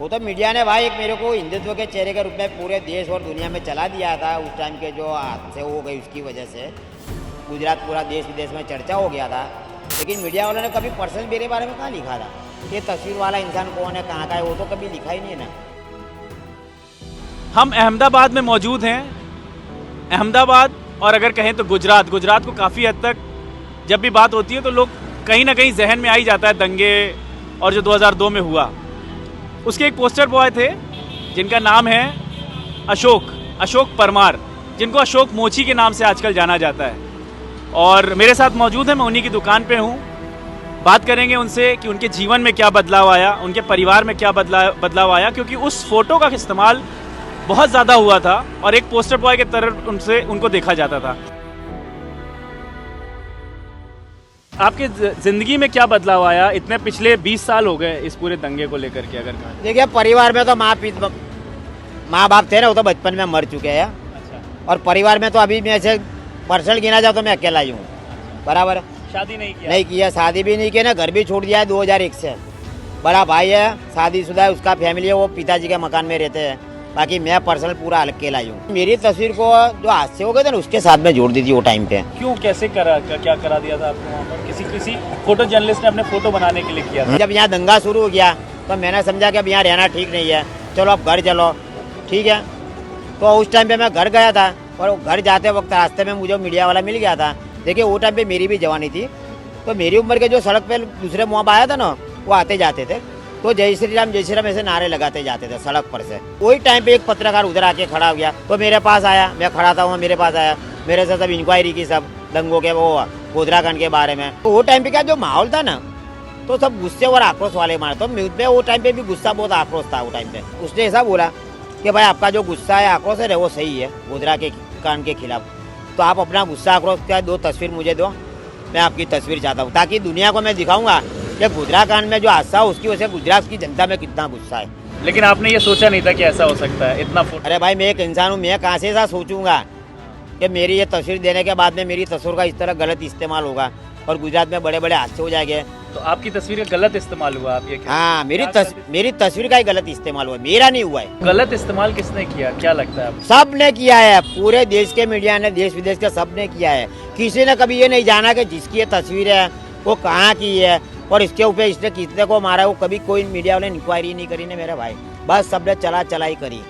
वो तो मीडिया ने भाई एक मेरे को हिंदुत्व के चेहरे के रूप में पूरे देश और दुनिया में चला दिया था। उस टाइम के जो हादसे हो गए उसकी वजह से गुजरात पूरा देश विदेश में चर्चा हो गया था। लेकिन मीडिया वालों ने कभी पर्सनल मेरे बारे में कहाँ लिखा था? ये तस्वीर वाला इंसान कौन है, कहाँ का है, वो तो कभी लिखा ही नहीं है ना। हम अहमदाबाद में मौजूद हैं। अहमदाबाद और अगर कहें तो गुजरात को काफ़ी हद तक जब भी बात होती है तो लोग कहीं ना कहीं जहन में आ ही जाता है दंगे और जो 2002 में हुआ। उसके एक पोस्टर बॉय थे जिनका नाम है अशोक परमार, जिनको अशोक मोची के नाम से आजकल जाना जाता है। और मेरे साथ मौजूद है, मैं उन्हीं की दुकान पे हूँ। बात करेंगे उनसे कि उनके जीवन में क्या बदलाव आया, उनके परिवार में क्या बदलाव आया, क्योंकि उस फोटो का इस्तेमाल बहुत ज़्यादा हुआ था और एक पोस्टर बॉय के तरह उनको देखा जाता था। आपके ज़िंदगी में क्या बदलाव आया? इतने पिछले 20 साल हो गए इस पूरे दंगे को लेकर के अगर कहें। देखिए, परिवार में तो माँ बाप थे ना, वो तो बचपन में मर चुके हैं। अच्छा। और परिवार में तो अभी मैं ऐसे पर्सनल गिना जाओ तो मैं अकेला ही हूँ। बराबर है। शादी नहीं किया? नहीं किया, शादी भी नहीं की ना, घर भी छोड़ दिया है 2001 से। बड़ा भाई है, शादीशुदा है, उसका फैमिली है, वो पिताजी के मकान में रहते हैं। बाकी मैं पर्सनल पूरा अकेला ही हूँ। मेरी तस्वीर को जो हादसे हो गए थे ना उसके साथ में जोड़ दी थी वो टाइम पे। क्यों, कैसे क्या करा दिया था आपको वहाँ पर? किसी फोटो जर्नलिस्ट ने अपने फोटो बनाने के लिए किया था? जब यहाँ दंगा शुरू हो गया तो मैंने समझा कि अब यहाँ रहना ठीक नहीं है, चलो अब घर चलो, ठीक है। तो उस टाइम पे मैं घर गया था और घर जाते वक्त रास्ते में मुझे मीडिया वाला मिल गया था। देखिए, वो टाइम पे मेरी भी जवानी थी, तो मेरी उम्र के जो सड़क पे दूसरे मुआब आया था ना, वो आते जाते थे, तो जय श्री राम ऐसे नारे लगाते जाते थे सड़क पर से। वही टाइम पे एक पत्रकार उधर आके खड़ा हो गया, तो मेरे पास आया, मैं खड़ा था वहाँ, मेरे पास आया, मेरे से सब इंक्वायरी की, सब दंगों के वो गोधरा कांड के बारे में। तो वो टाइम पे क्या जो माहौल था ना, तो सब गुस्से और आक्रोश वाले मारे। तो मुझ पे वो टाइम पे भी गुस्सा बहुत आक्रोश था। वो टाइम पे उसने ऐसा बोला कि भाई आपका जो गुस्सा है, आक्रोश है, वो सही है गोधरा के कांड के खिलाफ, तो आप अपना गुस्सा आक्रोश का 2 तस्वीर मुझे दो, मैं आपकी तस्वीर चाहता हूँ, ताकि दुनिया को मैं दिखाऊंगा कि गोधरा कांड में जो हादसा हो उसकी वजह से गुजरात की जनता में कितना गुस्सा है। लेकिन आपने ये सोचा नहीं था कि ऐसा हो सकता है इतना फोटो? अरे भाई, मैं एक इंसान हूँ, मैं कहाँ से ऐसा सोचूंगा कि मेरी ये तस्वीर देने के बाद में मेरी तस्वीर का इस तरह गलत इस्तेमाल होगा और गुजरात में बड़े बड़े हादसे हो जाएंगे। तो आपकी तस्वीर का गलत इस्तेमाल हुआ? आप ये हाँ, मेरी तस्वीर का ही गलत इस्तेमाल हुआ, मेरा नहीं हुआ है। गलत इस्तेमाल किसने किया, क्या लगता है आपको? सब ने किया है, पूरे देश के मीडिया ने, देश विदेश के सब ने किया है। किसी ने कभी ये नहीं जाना कि जिसकी ये तस्वीर है वो कहाँ की है और इसके ऊपर इसने कितने को मारा है, वो कभी कोई मीडिया वाले इंक्वायरी नहीं करी ने मेरे भाई। बस सबने चला ही करी।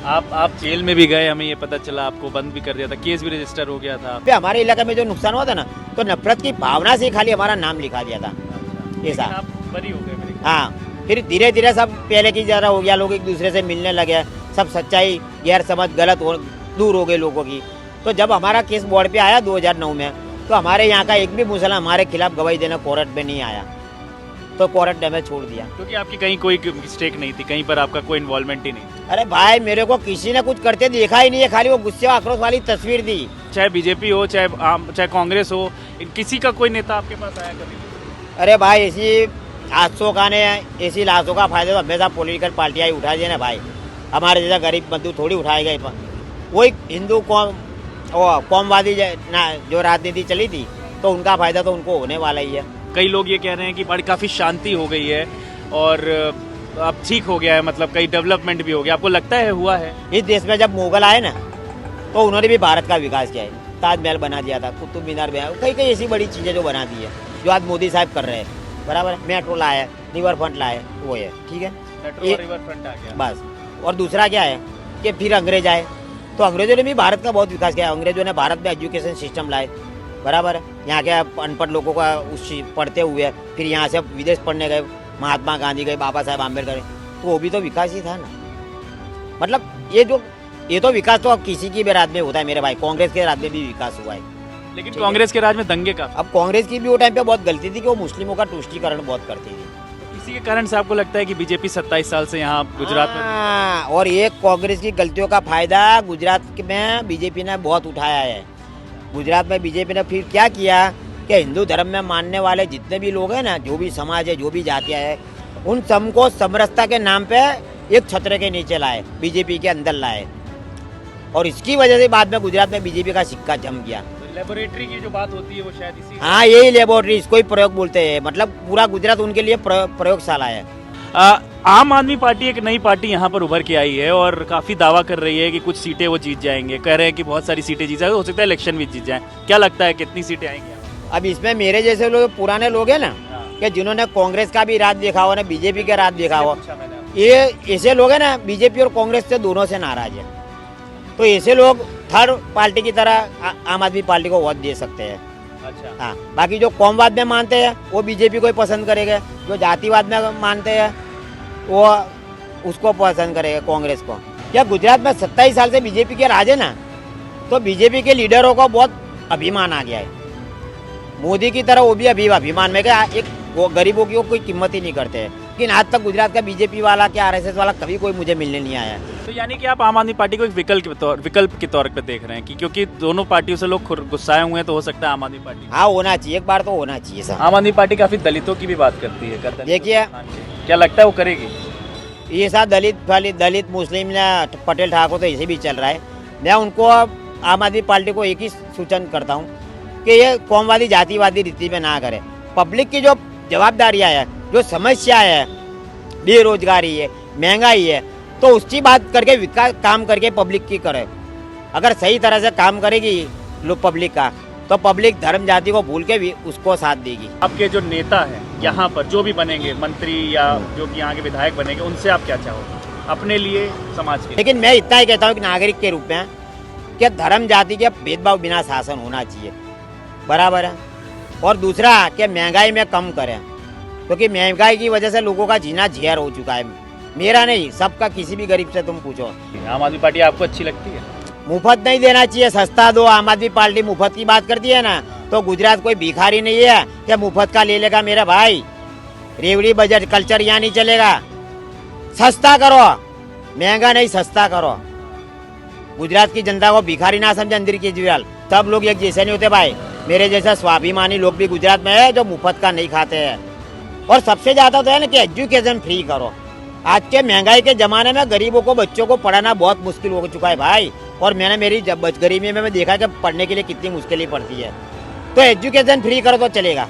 आप जेल में भी गए, हमें ये पता चला, आपको बंद भी कर दिया था, केस भी रजिस्टर हो गया था। हमारे इलाके में जो नुकसान हुआ था ना, तो नफरत की भावना से खाली हमारा नाम लिखा दिया था ऐसा। आप बरी हो गए मेरे? हाँ, फिर धीरे धीरे सब पहले की तरह हो गया, लोग एक दूसरे से मिलने लगे, सब सच्चाई गैर समझ गलत दूर हो गई लोगों की। तो जब हमारा केस बोर्ड पे आया 2009 में, तो हमारे यहाँ का एक भी मुसलमान हमारे खिलाफ गवाही देने कोर्ट में नहीं आया, तो कोर्ट ने हमें छोड़ दिया। क्योंकि आपकी कहीं कोई मिस्टेक नहीं थी, कहीं पर आपका कोई इन्वॉल्वमेंट ही नहीं। अरे भाई, मेरे को किसी ने कुछ करते देखा ही नहीं है, खाली वो गुस्से आक्रोश वाली तस्वीर थी। चाहे बीजेपी हो, चाहे कांग्रेस हो, किसी का कोई नेता आपके पास आया कभी? अरे भाई, ऐसी लाशों का फायदा तो हमेशा पॉलिटिकल पार्टियां ही उठा दी ना भाई। हमारे जैसा गरीब बंधु थोड़ी उठाएगा। वही हिंदू कौमवादी जो राजनीति चली थी, तो उनका फायदा तो उनको होने वाला ही है। कई लोग ये कह रहे हैं कि बड़ी काफ़ी शांति हो गई है और अब ठीक हो गया है, मतलब कई डेवलपमेंट भी हो गया। आपको लगता है हुआ है? इस देश में जब मुगल आए ना, तो उन्होंने भी भारत का विकास किया है। ताजमहल बना दिया था, कुतुब मीनार बना, कई ऐसी बड़ी चीज़ें जो बना दी है, जो आज मोदी साहब कर रहे हैं। बराबर है, मेट्रो लाए, रिवर फ्रंट लाए, वो है, ठीक है, मेट्रो और रिवर फ्रंट आ गया बस। और दूसरा क्या है कि फिर अंग्रेज आए, तो अंग्रेजों ने भी भारत का बहुत विकास किया। अंग्रेजों ने भारत में एजुकेशन सिस्टम लाए, बराबर है, यहाँ के अनपढ़ लोगों का पढ़ते हुए फिर यहाँ से विदेश पढ़ने गए, महात्मा गांधी गए, बाबा साहेब आम्बेडकर, तो वो भी तो विकास ही था ना। मतलब ये तो विकास तो अब किसी की भी राज में होता है मेरे भाई, कांग्रेस के राज में भी विकास हुआ है। लेकिन कांग्रेस के राज में दंगे का, अब कांग्रेस की भी वो टाइम पे बहुत गलती थी कि वो मुस्लिमों का तुष्टीकरण बहुत करती थी। इसी के कारण से आपको लगता है कि बीजेपी 27 साल से यहाँ गुजरात में? और एक कांग्रेस की गलतियों का फायदा गुजरात में बीजेपी ने बहुत उठाया है। गुजरात में बीजेपी ने फिर क्या किया कि हिंदू धर्म में मानने वाले जितने भी लोग हैं ना, जो भी समाज है, जो भी जातियाँ है, उन सबको समरसता के नाम पे एक छत्र के नीचे लाए, बीजेपी के अंदर लाए, और इसकी वजह से बाद में गुजरात में बीजेपी का सिक्का जम गया। लेबोरेटरी की जो बात होती है वो शायद इसी, हाँ, यही लेबोरेटरी, इसको ही प्रयोग बोलते हैं। मतलब पूरा गुजरात उनके लिए प्रयोगशाला है। आम आदमी पार्टी एक नई पार्टी यहाँ पर उभर के आई है और काफी दावा कर रही है कि कुछ सीटें वो जीत जाएंगे, कह रहे हैं कि बहुत सारी सीटें जीत जाएंगे, हो सकता है इलेक्शन भी जीत जाए। क्या लगता है कितनी सीटें आएंगी? अब इसमें मेरे जैसे लोग पुराने लोग हैं ना कि जिन्होंने कांग्रेस का भी राज देखा हो ना बीजेपी का राज देखा हो, ये ऐसे लोग हैं ना बीजेपी और कांग्रेस से दोनों से नाराज है, तो ऐसे लोग थर्ड पार्टी की तरह आम आदमी पार्टी को वोट दे सकते हैं। अच्छा। हाँ, बाकी जो कौमवाद में मानते हैं वो बीजेपी को ही पसंद करेंगे, जो जातिवाद में मानते हैं वो उसको पसंद करेंगे, कांग्रेस को। क्या गुजरात में 27 साल से बीजेपी के राज है ना, तो बीजेपी के लीडरों को बहुत अभिमान आ गया है। मोदी की तरह वो भी अभिमान में क्या एक गरीबों की कोई कीमत ही नहीं करते हैं। लेकिन आज तक गुजरात का बीजेपी वाला क्या आरएसएस वाला कभी कोई मुझे मिलने नहीं आया। तो यानी कि आप आम आदमी पार्टी को एक विकल्प के तौर पे देख रहे हैं कि क्योंकि दोनों पार्टियों से लोग गुस्साए हुए हैं, तो हो सकता है आम आदमी पार्टी। हाँ, होना चाहिए, एक बार तो होना चाहिए सर। आम आदमी पार्टी काफी दलितों की भी बात करती है, देखिए क्या लगता है वो करेगी? ये साथ दलित मुस्लिम पटेल ठाकुर तो ऐसे भी चल रहा है। मैं उनको आम आदमी पार्टी को एक ही सूचन करता हूँ कि ये कौमवादी जातिवादी रीति में ना करे। पब्लिक की जो जवाबदारियाँ है, जो समस्या है, बेरोजगारी है, महंगाई है, तो उसकी बात करके विकास काम करके पब्लिक की करे। अगर सही तरह से काम करेगी लोग पब्लिक का, तो पब्लिक धर्म जाति को भूल के भी उसको साथ देगी। आपके जो नेता हैं यहाँ पर जो भी बनेंगे, मंत्री या जो भी यहाँ के विधायक बनेंगे, उनसे आप क्या चाहोगे अपने लिए, समाज के लिए? लेकिन मैं इतना ही कहता हूँ कि नागरिक के रूप में कि धर्म जाति के भेदभाव बिना शासन होना चाहिए, बराबर है। और दूसरा कि महंगाई में कम करें, क्योंकि महंगाई की वजह से लोगों का जीना झेर हो चुका है। मेरा नहीं, सबका, किसी भी गरीब से तुम पूछो। आम आदमी पार्टी आपको अच्छी लगती है? मुफ्त नहीं देना चाहिए, सस्ता दो। आम आदमी पार्टी मुफ्त की बात करती है ना, तो गुजरात कोई भिखारी नहीं है कि मुफ्त का ले लेगा मेरा भाई। रेवड़ी बजट कल्चर यहाँ नहीं चलेगा। सस्ता करो, महंगा नहीं, सस्ता करो। गुजरात की जनता को भिखारी ना समझे अंदर केजरीवाल। सब लोग एक जैसे नहीं होते भाई। मेरे जैसा स्वाभिमानी लोग भी गुजरात में है जो मुफ्त का नहीं खाते हैं। और सबसे ज्यादा तो है ना कि एजुकेशन फ्री करो। आज के महंगाई के जमाने में गरीबों को, बच्चों को पढ़ाना बहुत मुश्किल हो चुका है भाई। और मैंने मेरी गरीबी में मैं देखा कि पढ़ने के लिए कितनी मुश्किलें पड़ती है। तो एजुकेशन फ्री करो तो चलेगा।